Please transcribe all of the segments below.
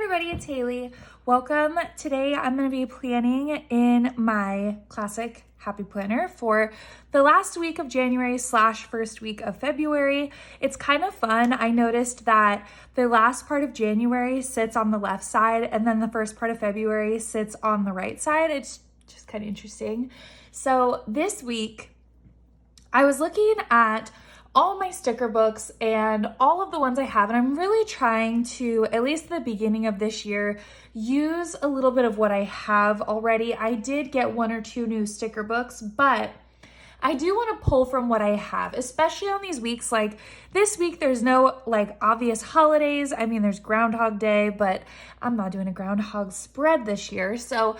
everybody, it's Haley. Welcome. Today I'm going to be planning in my classic Happy Planner for the last week of January / first week of February. It's kind of fun. I noticed that the last part of January sits on the left side and then the first part of February sits on the right side. It's just kind of interesting. So this week I was looking at all my sticker books and all of the ones I have, and I'm really trying to, at least at the beginning of this year, use a little bit of what I have already. I did get 1 or 2 new sticker books, but I do want to pull from what I have, especially on these weeks. Like this week, there's no obvious holidays. I mean, there's Groundhog Day, but I'm not doing a groundhog spread this year. So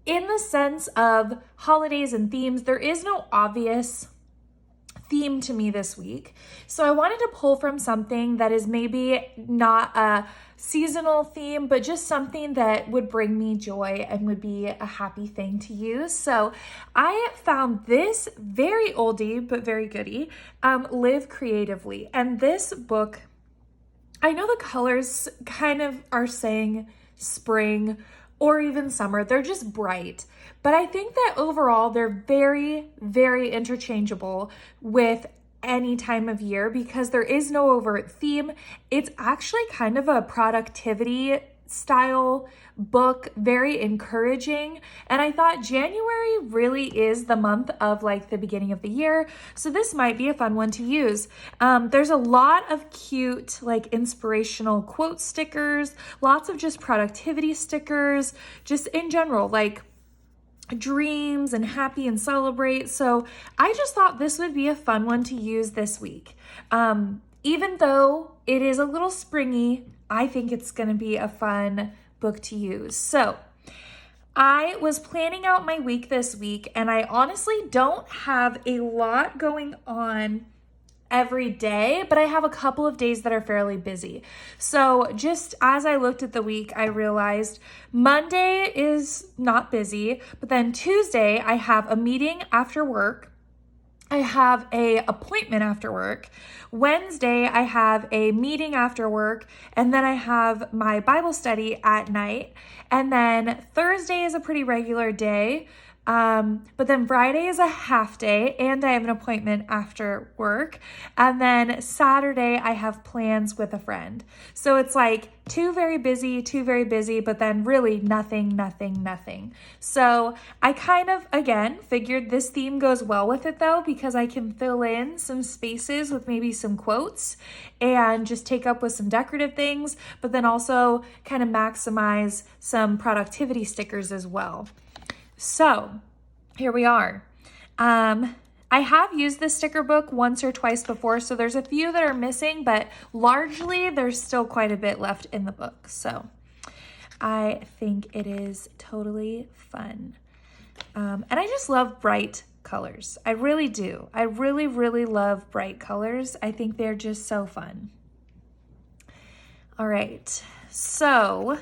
in the sense of holidays and themes, there is no obvious theme to me this week. So I wanted to pull from something that is maybe not a seasonal theme, but just something that would bring me joy and would be a happy thing to use. So I found this very oldie, but very goodie, Live Creatively. And this book, I know the colors kind of are saying spring or even summer. They're just bright. But I think that overall they're very, very interchangeable with any time of year because there is no overt theme. It's actually kind of a productivity style book, very encouraging. And I thought January really is the month of the beginning of the year. So this might be a fun one to use. There's a lot of cute, inspirational quote stickers, lots of just productivity stickers, just in general, dreams and happy and celebrate. So I just thought this would be a fun one to use this week. Even though it is a little springy, I think it's going to be a fun book to use. So I was planning out my week this week, and I honestly don't have a lot going on every day, but I have a couple of days that are fairly busy. So just as I looked at the week, I realized Monday is not busy, but then Tuesday I have a meeting after work. I have a appointment after work. Wednesday, I have a meeting after work, and then I have my Bible study at night. And then Thursday is a pretty regular day. But then Friday is a half day and I have an appointment after work. And then Saturday I have plans with a friend. So it's two very busy, but then really nothing. So I kind of, again, figured this theme goes well with it though, because I can fill in some spaces with maybe some quotes and just take up with some decorative things, but then also kind of maximize some productivity stickers as well. So here we are. I have used this sticker book once or twice before, so there's a few that are missing, but largely there's still quite a bit left in the book. So I think it is totally fun. And I just love bright colors. I really do. I really love bright colors. I think they're just so fun. All right. So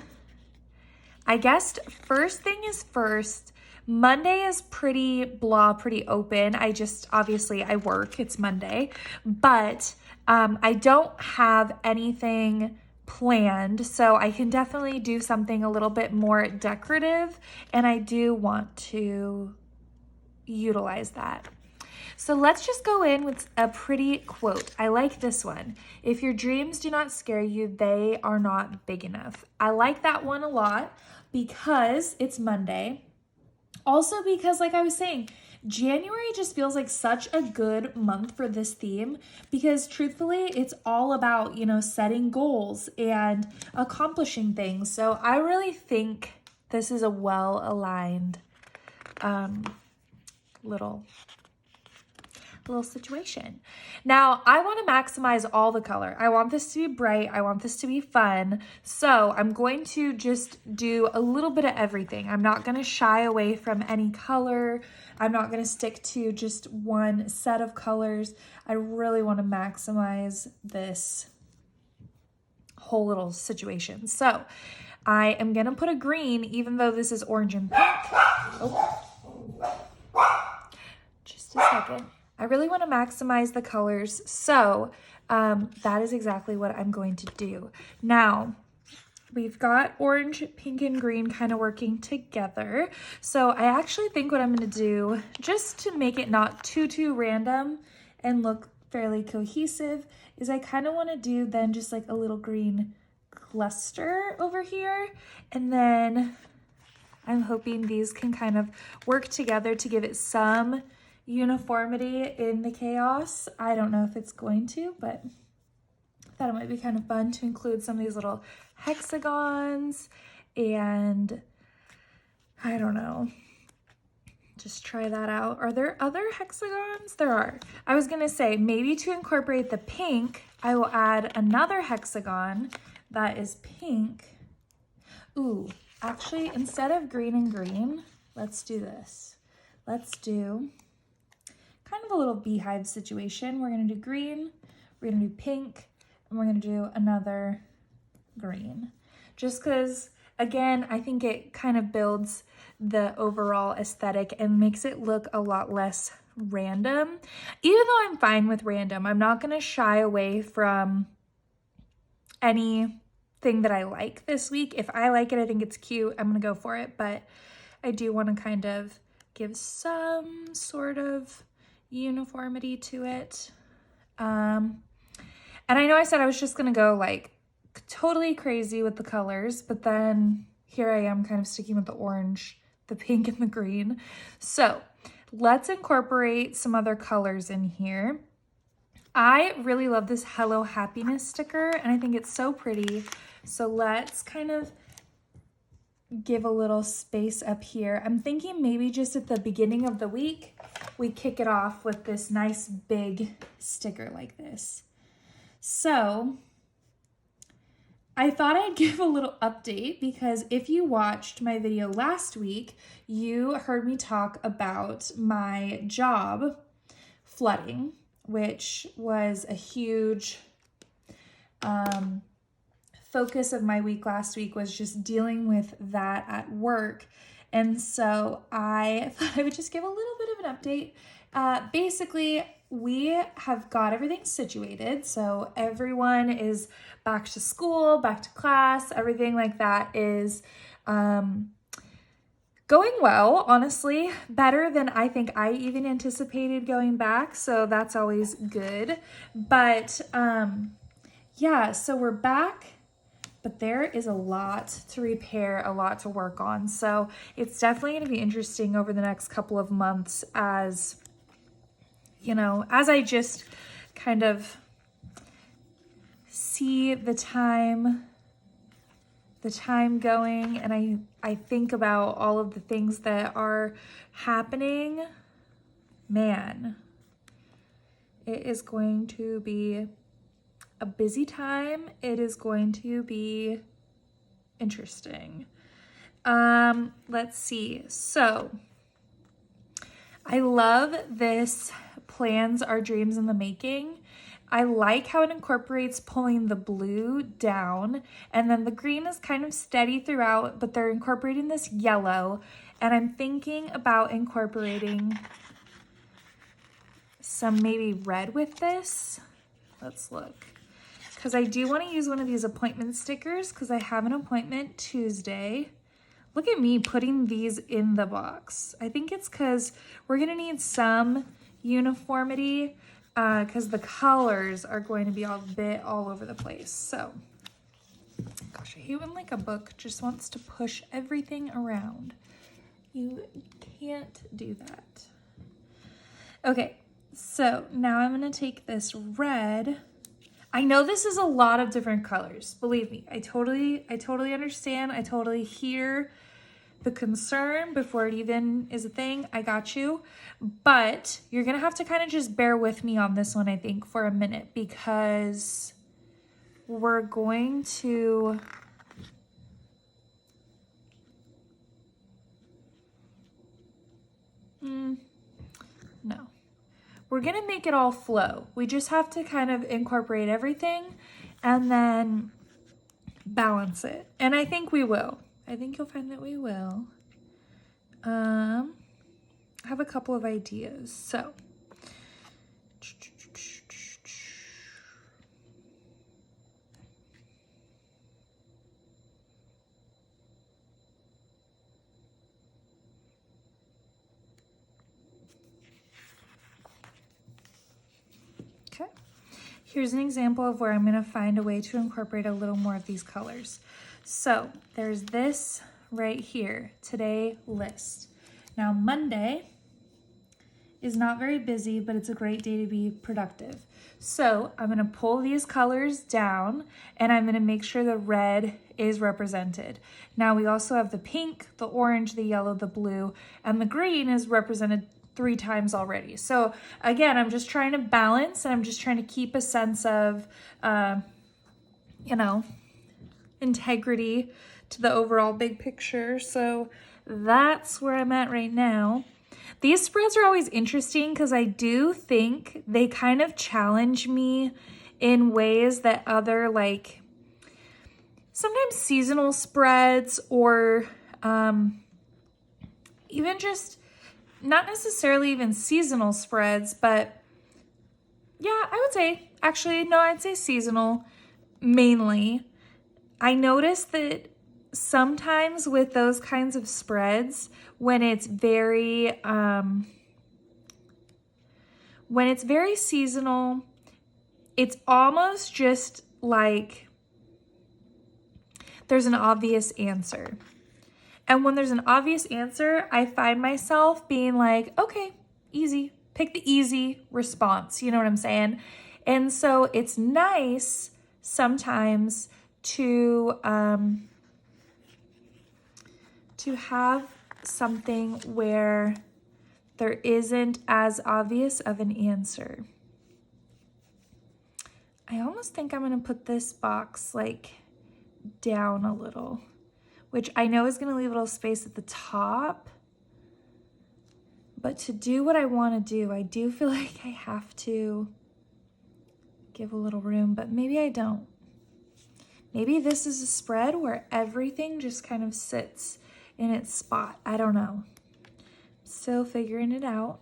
I guess first thing is first, Monday is pretty blah, pretty open. Obviously I work, it's Monday, but I don't have anything planned, so I can definitely do something a little bit more decorative, and I do want to utilize that. So let's just go in with a pretty quote. I like this one. If your dreams do not scare you, they are not big enough. I like that one a lot because it's Monday. Also because, like I was saying, January just feels like such a good month for this theme because truthfully, it's all about, setting goals and accomplishing things. So I really think this is a well-aligned little situation. Now, I want to maximize all the color. I want this to be bright. I want this to be fun. So I'm going to just do a little bit of everything. I'm not going to shy away from any color. I'm not going to stick to just one set of colors. I really want to maximize this whole little situation. So I am going to put a green, even though this is orange and pink. Oh. Just a second. I really want to maximize the colors, so that is exactly what I'm going to do. Now, we've got orange, pink, and green kind of working together. So I actually think what I'm gonna do, just to make it not too random and look fairly cohesive, is I kind of want to do then just like a little green cluster over here. And then I'm hoping these can kind of work together to give it some uniformity in the chaos. I don't know if it's going to, but I thought it might be kind of fun to include some of these little hexagons, and I don't know, just try that out. Are there other hexagons? There are. I was gonna say maybe to incorporate the pink, I will add another hexagon that is pink. Ooh, actually, instead of green and green, let's do this. Let's do kind of a little beehive situation. We're gonna do green, we're gonna do pink, and we're gonna do another green. Just because, again, I think it kind of builds the overall aesthetic and makes it look a lot less random. Even though I'm fine with random, I'm not gonna shy away from anything that I like this week. If I like it, I think it's cute, I'm gonna go for it, but I do wanna kind of give some sort of uniformity to it. And I know I said I was just gonna go like totally crazy with the colors, but then here I am kind of sticking with the orange, the pink, and the green. So let's incorporate some other colors in here. I really love this Hello Happiness sticker, and I think it's so pretty. So let's kind of give a little space up here. I'm thinking maybe just at the beginning of the week, we kick it off with this nice big sticker like this. So I thought I'd give a little update because if you watched my video last week, you heard me talk about my job flooding, which was a huge focus of my week last week, was just dealing with that at work. And so I thought I would just give a little bit of an update. Basically, we have got everything situated. So everyone is back to school, back to class, everything like that is going well, honestly, better than I think I even anticipated going back. So that's always good. But yeah, so we're back, but there is a lot to repair, a lot to work on. So it's definitely going to be interesting over the next couple of months as, you know, as I just kind of see the time going, and I think about all of the things that are happening. Man, it is going to be a busy time. It is going to be interesting. Let's see. So I love this Plans Are Dreams in the Making. I like how it incorporates pulling the blue down, and then the green is kind of steady throughout, but they're incorporating this yellow, and I'm thinking about incorporating some maybe red with this. Let's look, because I do want to use one of these appointment stickers because I have an appointment Tuesday. Look at me putting these in the box. I think it's because we're going to need some uniformity because the colors are going to be a bit all over the place. So, gosh, I hate when like a book just wants to push everything around. You can't do that. Okay, so now I'm going to take this red. I know this is a lot of different colors. Believe me, I totally understand. I totally hear the concern before it even is a thing. I got you. But you're going to have to kind of just bear with me on this one, I think, for a minute, because we're going to no. We're going to make it all flow. We just have to kind of incorporate everything and then balance it. And I think we will. I think you'll find that we will. I have a couple of ideas. So, here's an example of where I'm gonna find a way to incorporate a little more of these colors. So there's this right here, today list. Now Monday is not very busy, but it's a great day to be productive. So I'm gonna pull these colors down and I'm gonna make sure the red is represented. Now we also have the pink, the orange, the yellow, the blue, and the green is represented 3 times already. So again, I'm just trying to balance and I'm just trying to keep a sense of, integrity to the overall big picture. So that's where I'm at right now. These spreads are always interesting because I do think they kind of challenge me in ways that other like sometimes seasonal spreads or even just not necessarily even seasonal spreads, but yeah, I would say actually, no, I'd say seasonal mainly. I noticed that sometimes with those kinds of spreads, when it's very seasonal, it's almost just like there's an obvious answer. And when there's an obvious answer, I find myself being like, okay, easy, pick the easy response. You know what I'm saying? And so it's nice sometimes to have something where there isn't as obvious of an answer. I almost think I'm gonna put this box like down a little, which I know is gonna leave a little space at the top, but to do what I wanna do, I do feel like I have to give a little room, but maybe I don't. Maybe this is a spread where everything just kind of sits in its spot. I don't know. Still figuring it out.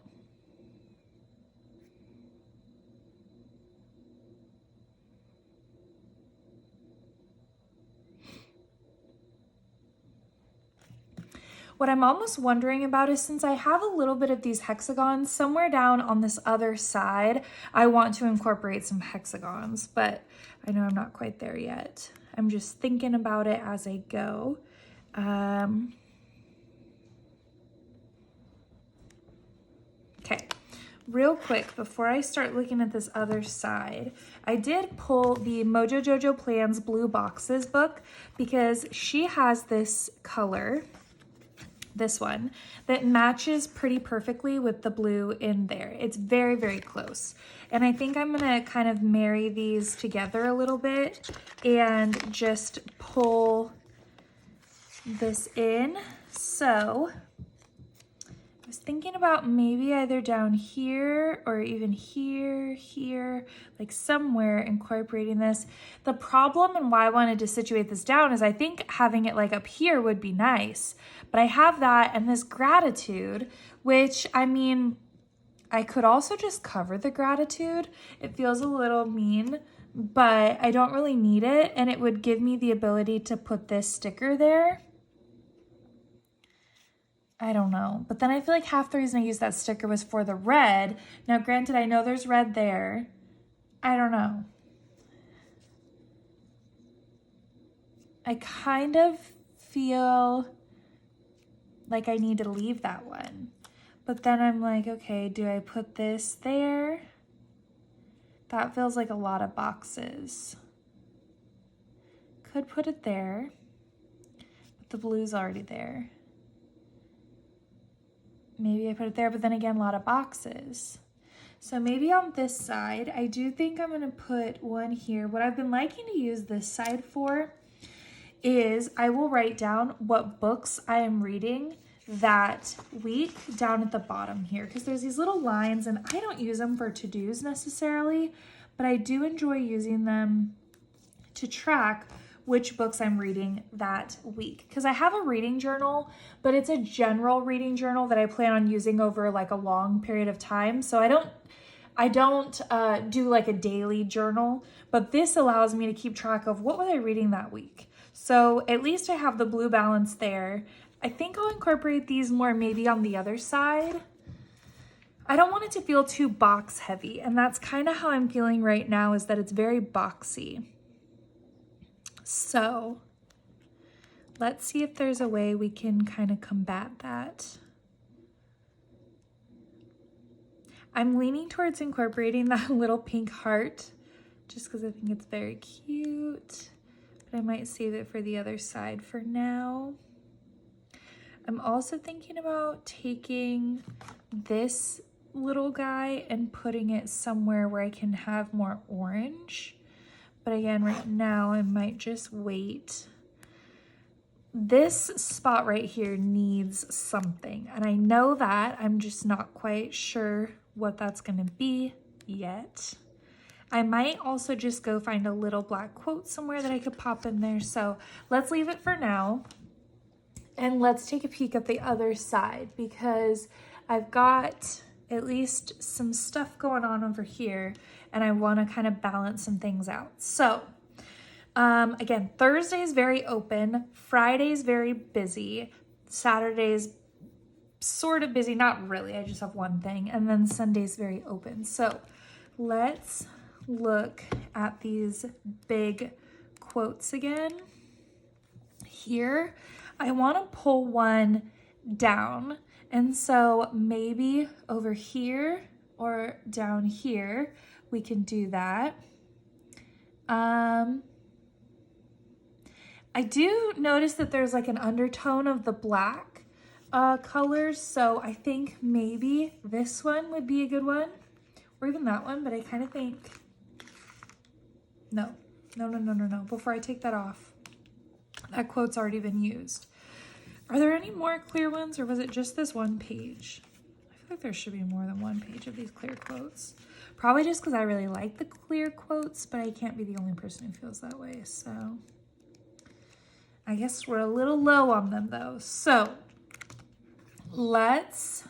What I'm almost wondering about is since I have a little bit of these hexagons somewhere down on this other side, I want to incorporate some hexagons, but I know I'm not quite there yet. I'm just thinking about it as I go. Okay, real quick, before I start looking at this other side, I did pull the Mojo Jojo Plans Blue Boxes book because she has this color, this one, that matches pretty perfectly with the blue in there. It's very, very close. And I think I'm gonna kind of marry these together a little bit and just pull this in. So I was thinking about maybe either down here or even here, like somewhere incorporating this. The problem and why I wanted to situate this down is I think having it like up here would be nice, but I have that and this gratitude, which I mean, I could also just cover the gratitude. It feels a little mean, but I don't really need it, and it would give me the ability to put this sticker there. I don't know, but then I feel like half the reason I used that sticker was for the red. Now, granted, I know there's red there. I don't know. I kind of feel like I need to leave that one. But then I'm like, okay, do I put this there? That feels like a lot of boxes. Could put it there, but the blue's already there. Maybe I put it there, but then again, a lot of boxes. So maybe on this side, I do think I'm gonna put one here. What I've been liking to use this side for is I will write down what books I am reading that week down at the bottom here, because there's these little lines and I don't use them for to-dos necessarily, but I do enjoy using them to track which books I'm reading that week. Because I have a reading journal, but it's a general reading journal that I plan on using over like a long period of time. So I don't do like a daily journal, but this allows me to keep track of what was I reading that week. So at least I have the blue balance there. I think I'll incorporate these more maybe on the other side. I don't want it to feel too box heavy, and that's kind of how I'm feeling right now, is that it's very boxy. So let's see if there's a way we can kind of combat that. I'm leaning towards incorporating that little pink heart just because I think it's very cute, but I might save it for the other side for now. I'm also thinking about taking this little guy and putting it somewhere where I can have more orange. But again, right now I might just wait. This spot right here needs something, and I know that. I'm just not quite sure what that's gonna be yet. I might also just go find a little black quote somewhere that I could pop in there. So let's leave it for now. And let's take a peek at the other side, because I've got at least some stuff going on over here and I want to kind of balance some things out. So again, Thursday is very open, Friday's very busy, Saturday's sort of busy, not really, I just have one thing, and then Sunday's very open. So let's look at these big quotes again. Here, I want to pull one down, and so maybe over here or down here we can do that. I do notice that there's like an undertone of the black colors, so I think maybe this one would be a good one, or even that one, but I kind of think, no, before I take that off. That quote's already been used. Are there any more clear ones, or was it just this one page? I feel like there should be more than one page of these clear quotes. Probably just because I really like the clear quotes, but I can't be the only person who feels that way. So I guess we're a little low on them though. So let's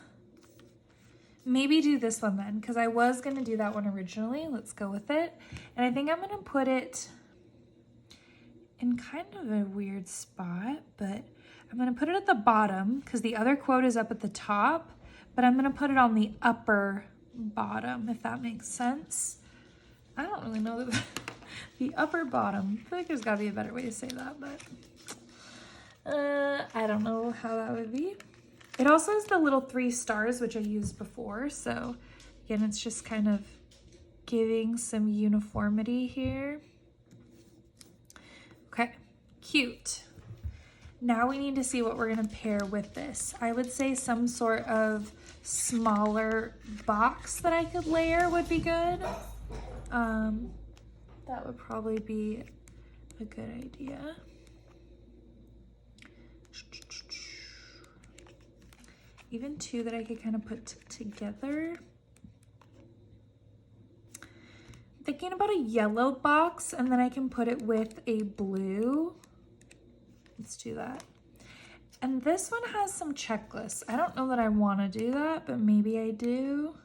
maybe do this one then, because I was going to do that one originally. Let's go with it. And I think I'm going to put it in kind of a weird spot, but I'm going to put it at the bottom because the other quote is up at the top, but I'm going to put it on the upper bottom, if that makes sense. I don't really know the upper bottom. I feel like there's got to be a better way to say that, but I don't know how that would be. It also has the little 3 stars, which I used before. So again, it's just kind of giving some uniformity here. Okay, cute. Now we need to see what we're gonna pair with this. I would say some sort of smaller box that I could layer would be good. That would probably be a good idea. Even 2 that I could kind of put together. Thinking about a yellow box, and then I can put it with a blue. Let's do that. And this one has some checklists. I don't know that I want to do that, but maybe I do.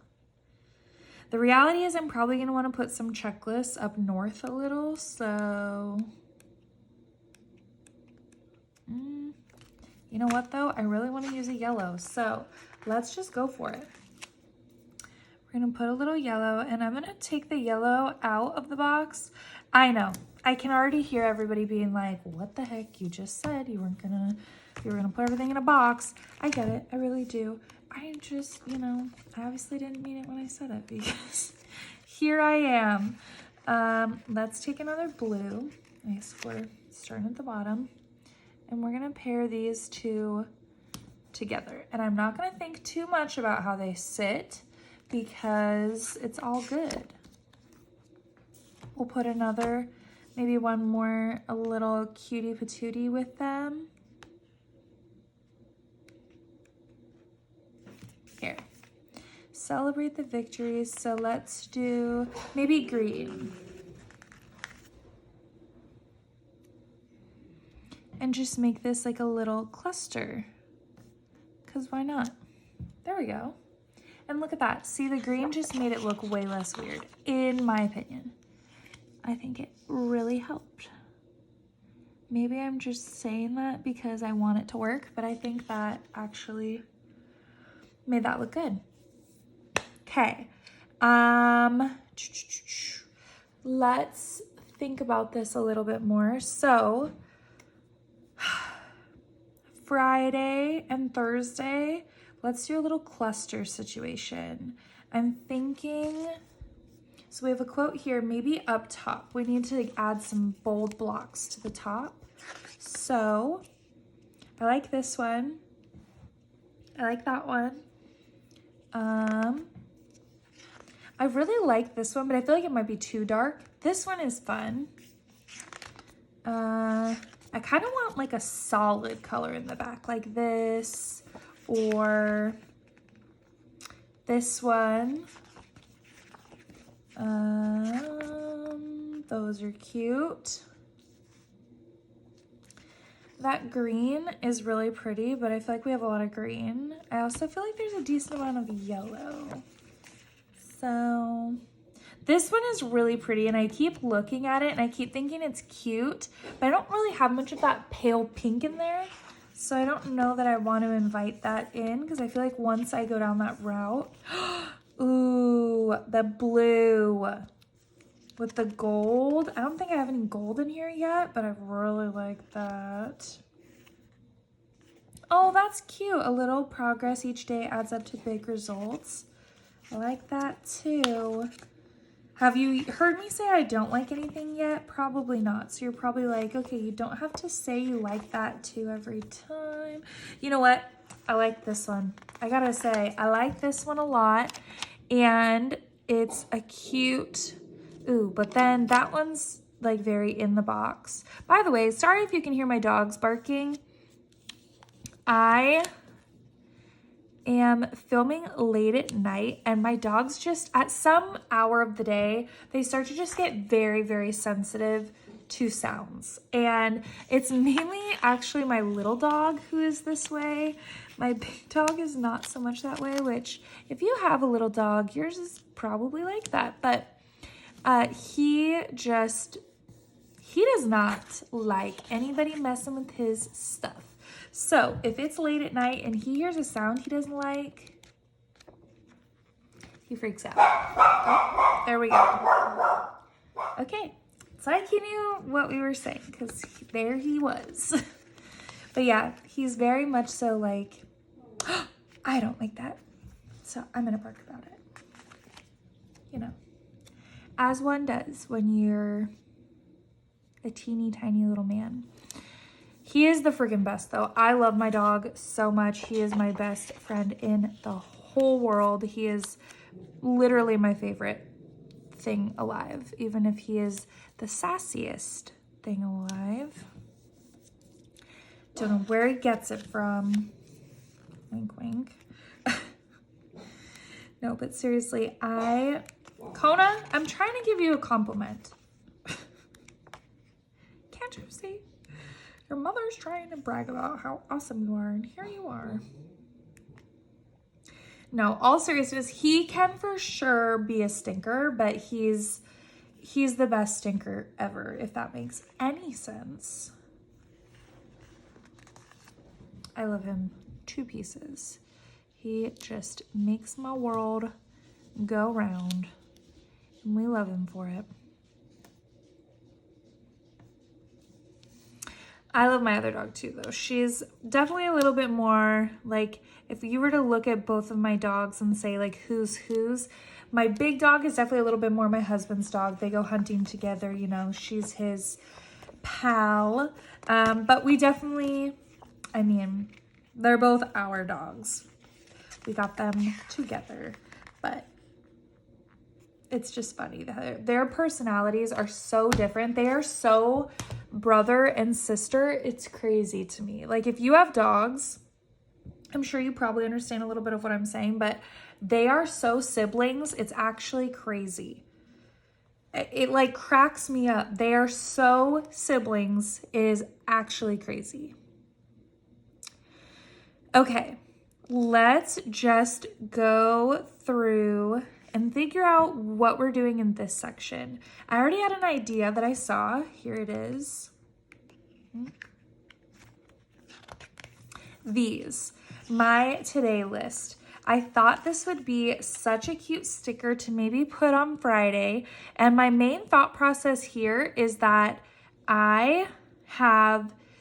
The reality is I'm probably going to want to put some checklists up north a little, so you know what though? I really want to use a yellow, so let's just go for it. We're gonna put a little yellow, and I'm gonna take the yellow out of the box. I know, I can already hear everybody being like, what the heck, you just said you were gonna put everything in a box. I get it, I really do. I just, you know, I obviously didn't mean it when I said it, because here I am. Let's take another blue. I guess we're starting at the bottom. And we're gonna pair these 2 together. And I'm not gonna think too much about how they sit because it's all good. We'll put another, maybe one more, a little cutie patootie with them. Here, celebrate the victories. So let's do maybe green. And just make this like a little cluster, because why not? There we go. And look at that. See, the green just made it look way less weird, in my opinion. I think it really helped. Maybe I'm just saying that because I want it to work, but I think that actually made that look good. Okay. Let's think about this a little bit more. So Friday and Thursday, let's do a little cluster situation. I'm thinking, so we have a quote here, maybe up top. We need to add some bold blocks to the top. So I like this one. I like that one. I really like this one, but I feel like it might be too dark. This one is fun. I kind of want like a solid color in the back, like this, or this one. Those are cute. That green is really pretty, but I feel like we have a lot of green. I also feel like there's a decent amount of yellow. So this one is really pretty, and I keep looking at it and I keep thinking it's cute, but I don't really have much of that pale pink in there. So I don't know that I want to invite that in, because I feel like once I go down that route, ooh, the blue with the gold. I don't think I have any gold in here yet, but I really like that. Oh, that's cute. A little progress each day adds up to big results. I like that too. Have you heard me say I don't like anything yet? Probably not. So you're probably like, okay, you don't have to say you like that too every time. You know what? I like this one. I gotta say, I like this one a lot. And it's a cute, ooh, but then that one's like very in the box. By the way, sorry if you can hear my dogs barking. I am filming late at night, and my dogs just, at some hour of the day, they start to just get very, very sensitive to sounds. And it's mainly actually my little dog who is this way. My big dog is not so much that way, which if you have a little dog, yours is probably like that. But he does not like anybody messing with his stuff. So if it's late at night and he hears a sound he doesn't like, he freaks out. Oh, there we go. Okay, it's like he knew what we were saying, because there he was. But yeah, he's very much so like, oh, I don't like that, so I'm gonna bark about it. You know, as one does when you're a teeny tiny little man. He is the friggin' best though. I love my dog so much. He is my best friend in the whole world. He is literally my favorite thing alive, even if he is the sassiest thing alive. Don't know where he gets it from. Wink, wink. No, but seriously, Kona, I'm trying to give you a compliment. Can't you see? Your mother's trying to brag about how awesome you are, and here you are. No, all seriousness, he can for sure be a stinker, but he's the best stinker ever, if that makes any sense. I love him to pieces. He just makes my world go round, and we love him for it. I love my other dog too, though. She's definitely a little bit more like, if you were to look at both of my dogs and say like who's, my big dog is definitely a little bit more my husband's dog. They go hunting together, you know, she's his pal. But we definitely, I mean, they're both our dogs. We got them together, but it's just funny. Their personalities are so different. They are so brother and sister. It's crazy to me. Like, if you have dogs, I'm sure you probably understand a little bit of what I'm saying, but they are so siblings. It's actually crazy. It like cracks me up. They are so siblings. It is actually crazy. Okay, let's just go through and figure out what we're doing in this section. I already had an idea that I saw. Here it is. These, my today list. I thought this would be such a cute sticker to maybe put on Friday. And my main thought process here is that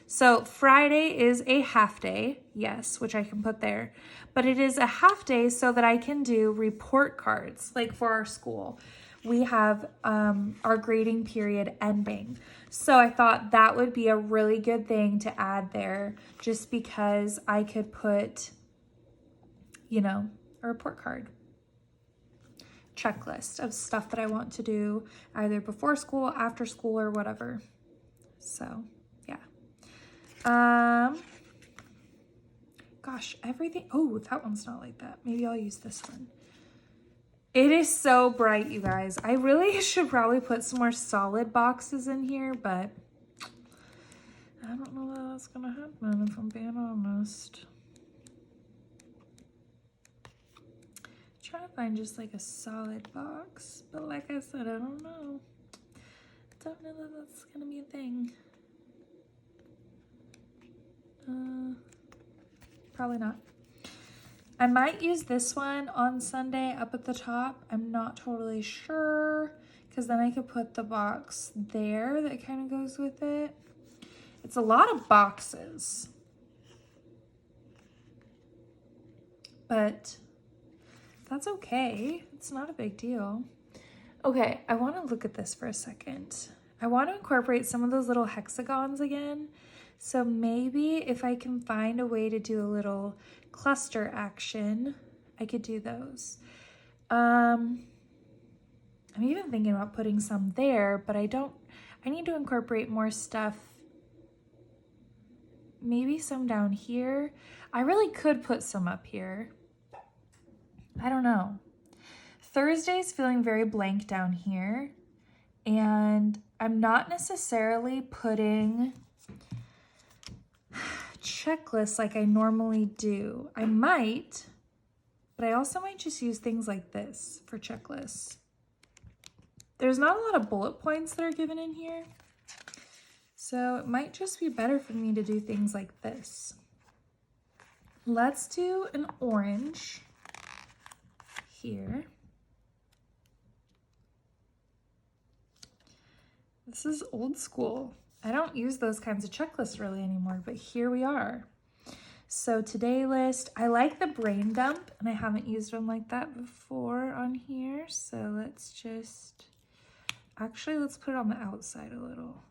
so Friday is a half day, yes, which I can put there, but it is a half day so that I can do report cards, like for our school. We have our grading period ending. So I thought that would be a really good thing to add there, just because I could put, you know, a report card checklist of stuff that I want to do either before school, after school, or whatever. So yeah. Gosh, everything. Oh, that one's not like that. Maybe I'll use this one. It is so bright, you guys. I really should probably put some more solid boxes in here, but I don't know how that's gonna happen, if I'm being honest. Trying to find just like a solid box, but like I said, I don't know. Don't know that that's gonna be a thing. Probably not. I might use this one on Sunday up at the top. I'm not totally sure, because then I could put the box there that kind of goes with it. It's a lot of boxes, but that's okay. It's not a big deal. Okay, I want to look at this for a second. I want to incorporate some of those little hexagons again. So maybe if I can find a way to do a little cluster action, I could do those. I'm even thinking about putting some there, but I need to incorporate more stuff. Maybe some down here. I really could put some up here. I don't know. Thursday's feeling very blank down here, and I'm not necessarily putting checklists like I normally do. I might, but I also might just use things like this for checklists. There's not a lot of bullet points that are given in here, so it might just be better for me to do things like this. Let's do an orange here. This is old school. I don't use those kinds of checklists really anymore, but here we are. So today list, I like the brain dump, and I haven't used one like that before on here. So let's put it on the outside a little.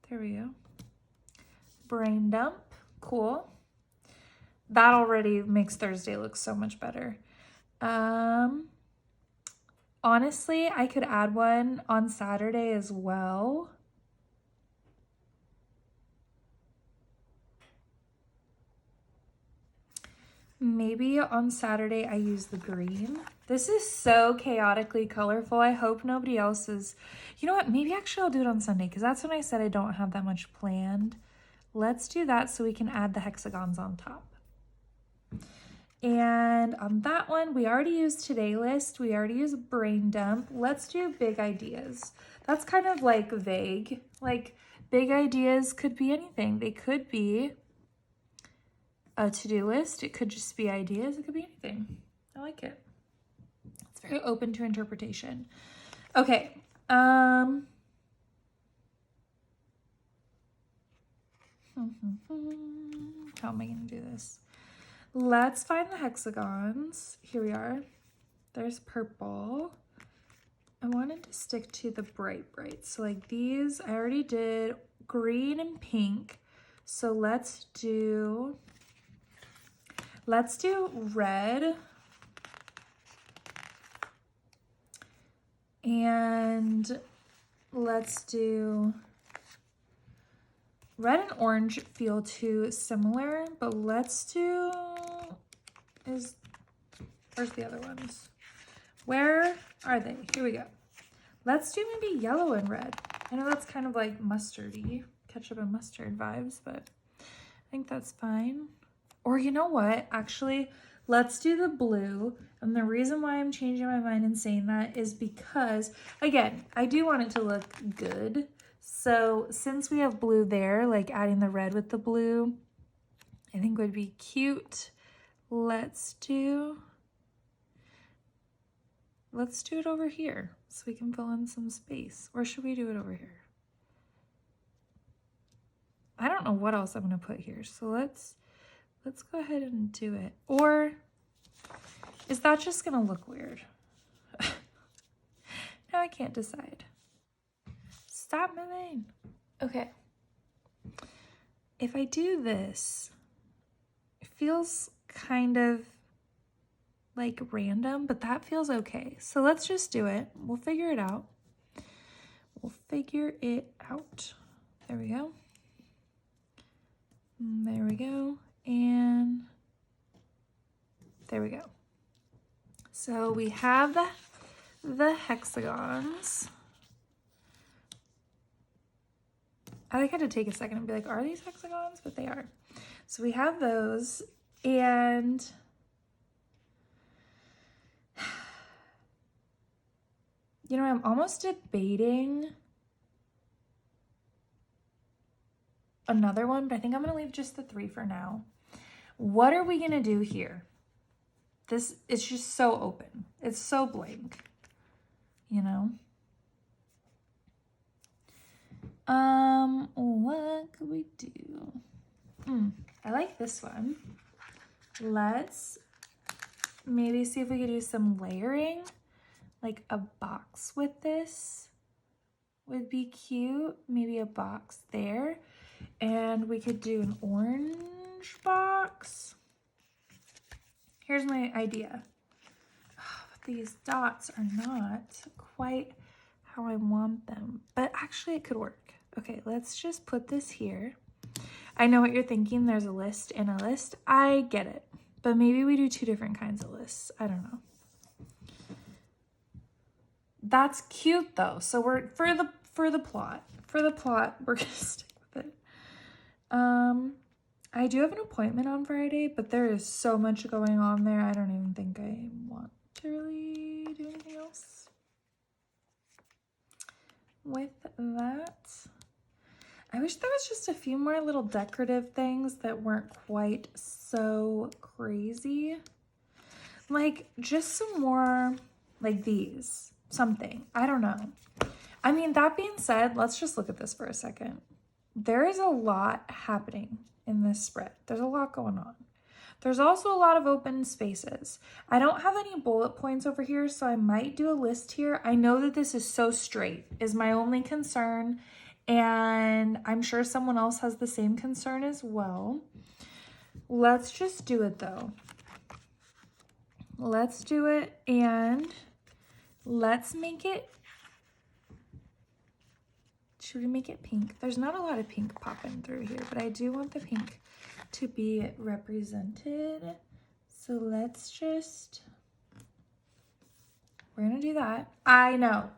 There we go. Brain dump, cool. That already makes Thursday look so much better. Honestly, I could add one on Saturday as well. Maybe on Saturday I use the green. This is so chaotically colorful. I hope nobody else is. You know what? Maybe actually I'll do it on Sunday, because that's when I said I don't have that much planned. Let's do that so we can add the hexagons on top. And on that one, we already used today list. We already used brain dump. Let's do big ideas. That's kind of like vague. Like big ideas could be anything. They could be a to-do list. It could just be ideas. It could be anything. I like it. It's very open to interpretation. Okay. How am I going to do this? Let's find the hexagons. Here we are. There's purple. I wanted to stick to the bright. So like these, I already did green and pink. So let's do red. And let's do red and orange feel too similar, but let's do where's the other ones? Where are they? Here we go. Let's do maybe yellow and red. I know that's kind of like mustardy, ketchup and mustard vibes, but I think that's fine. Or you know what? Actually, let's do the blue. And the reason why I'm changing my mind and saying that is because, again, I do want it to look good. So since we have blue there, like adding the red with the blue, I think would be cute. Let's do let's do it over here so we can fill in some space. Or should we do it over here? I don't know what else I'm gonna put here. So let's go ahead and do it. Or is that just gonna look weird? Now I can't decide. Stop moving. Okay. If I do this, it feels kind of like random, but that feels okay. So let's just do it. We'll figure it out. We'll figure it out. There we go. There we go. And there we go. So we have the hexagons. I had to take a second and be like, are these hexagons? But they are. So we have those, and you know, I'm almost debating another one, but I think I'm gonna leave just the 3 for now. What are we gonna do here? This, it's just so open. It's so blank, you know? What could we do? I like this one. Let's maybe see if we could do some layering. Like a box with this would be cute. Maybe a box there. And we could do an orange box. Here's my idea. Oh, but these dots are not quite how I want them. But actually it could work. Okay, let's just put this here. I know what you're thinking. There's a list and a list. I get it. But maybe we do 2 different kinds of lists. I don't know. That's cute though. So we're for the plot, we're gonna stick with it. I do have an appointment on Friday, but there is so much going on there. I don't even think I want to really do anything else with that. I wish there was just a few more little decorative things that weren't quite so crazy. Like just some more like these. Something. I don't know. I mean, that being said, let's just look at this for a second. There is a lot happening in this spread. There's a lot going on. There's also a lot of open spaces. I don't have any bullet points over here, so I might do a list here. I know that this is so straight is my only concern, and I'm sure someone else has the same concern as well. Let's just do it though. Let's do it, and let's make it, should we make it pink? There's not a lot of pink popping through here, but I do want the pink to be represented. So let's just, we're gonna do that. I know.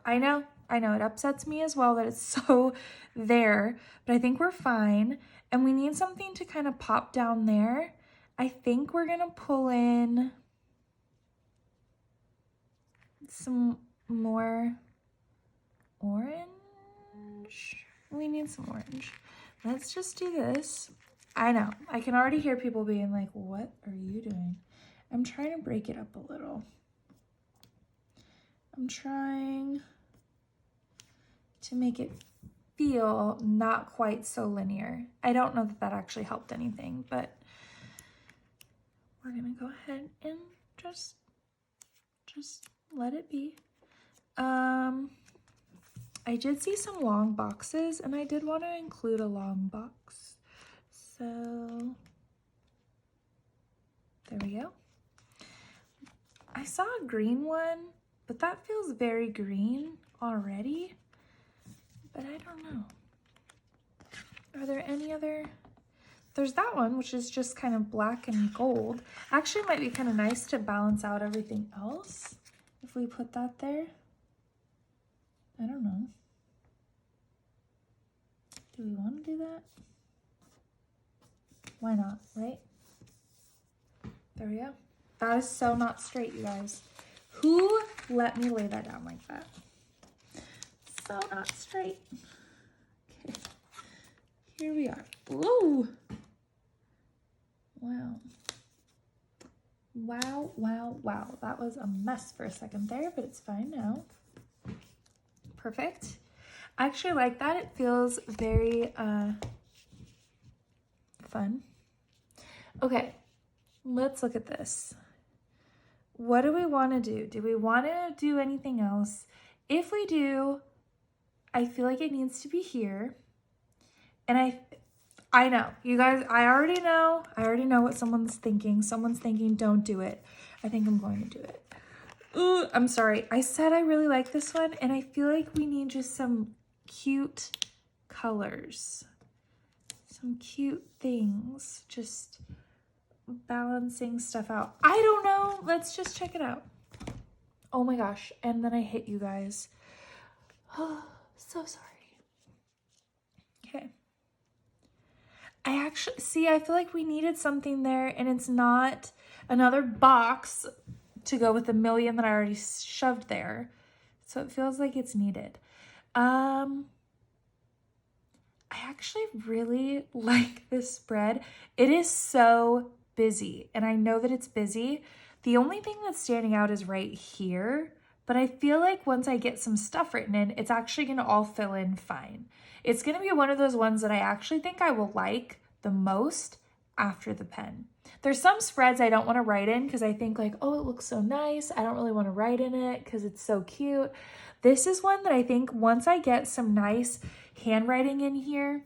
It upsets me as well that it's so there, but I think we're fine. And we need something to kind of pop down there. I think we're gonna pull in some more orange. We need some orange. Let's just do this. I know. I can already hear people being like, what are you doing? I'm trying to break it up a little. I'm trying to make it feel not quite so linear. I don't know that that actually helped anything, but we're gonna go ahead and just let it be. I did see some long boxes, and I did want to include a long box. So there we go. I saw a green one, but that feels very green already. But I don't know. Are there any other? There's that one, which is just kind of black and gold. Actually, it might be kind of nice to balance out everything else if we put that there. I don't know. Do we want to do that? Why not, right? There we go. That is so not straight, you guys. Who let me lay that down like that? So not straight. Okay. Here we are. Whoa. Wow. Wow, wow, wow. That was a mess for a second there, but it's fine now. Perfect. I actually like that. It feels very fun. Okay, let's look at this. What do we want to do? Do we want to do anything else? If we do, I feel like it needs to be here. And I know, you guys, I already know what someone's thinking. Someone's thinking, don't do it. I think I'm going to do it. Ooh, I'm sorry. I said I really like this one, and I feel like we need just some cute colors. Some cute things. Just balancing stuff out. I don't know. Let's just check it out. Oh my gosh. And then I hit you guys. Oh, so sorry. Okay. I feel like we needed something there, and it's not another box to go with the million that I already shoved there. So it feels like it's needed. I actually really like this spread. It is so busy, and I know that it's busy. The only thing that's standing out is right here, but I feel like once I get some stuff written in, it's actually gonna all fill in fine. It's gonna be one of those ones that I actually think I will like the most after the pen. There's some spreads I don't want to write in because I think like, oh, it looks so nice. I don't really want to write in it because it's so cute. This is one that I think once I get some nice handwriting in here,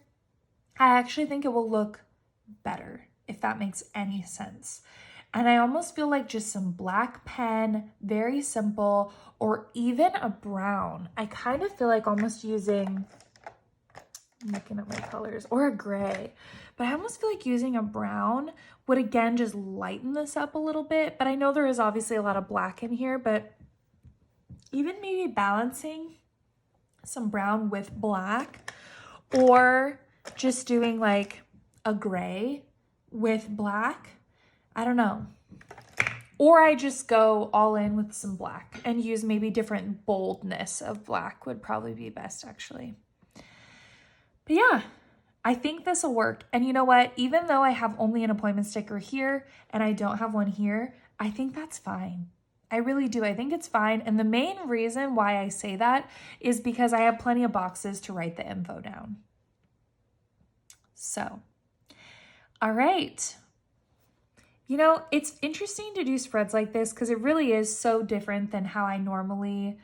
I actually think it will look better, if that makes any sense. And I almost feel like just some black pen, very simple, or even a brown. I kind of feel like almost using, I'm looking at my colors, or a gray. But I almost feel like using a brown would again just lighten this up a little bit. But I know there is obviously a lot of black in here, but even maybe balancing some brown with black, or just doing like a gray with black. I don't know. Or I just go all in with some black and use maybe different boldness of black would probably be best actually. But yeah, I think this will work. And you know what? Even though I have only an appointment sticker here and I don't have one here, I think that's fine. I really do. I think it's fine. And the main reason why I say that is because I have plenty of boxes to write the info down. So, all right. You know, it's interesting to do spreads like this because it really is so different than how I normally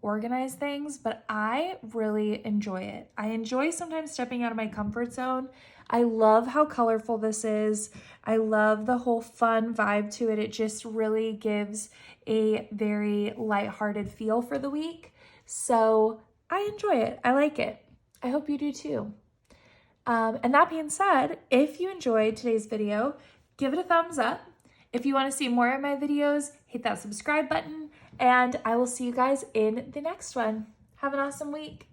organize things, but I really enjoy it. I enjoy sometimes stepping out of my comfort zone. I love how colorful this is. I love the whole fun vibe to it. It just really gives a very lighthearted feel for the week. So I enjoy it. I like it. I hope you do too. And that being said, if you enjoyed today's video, give it a thumbs up. If you want to see more of my videos, hit that subscribe button, and I will see you guys in the next one. Have an awesome week.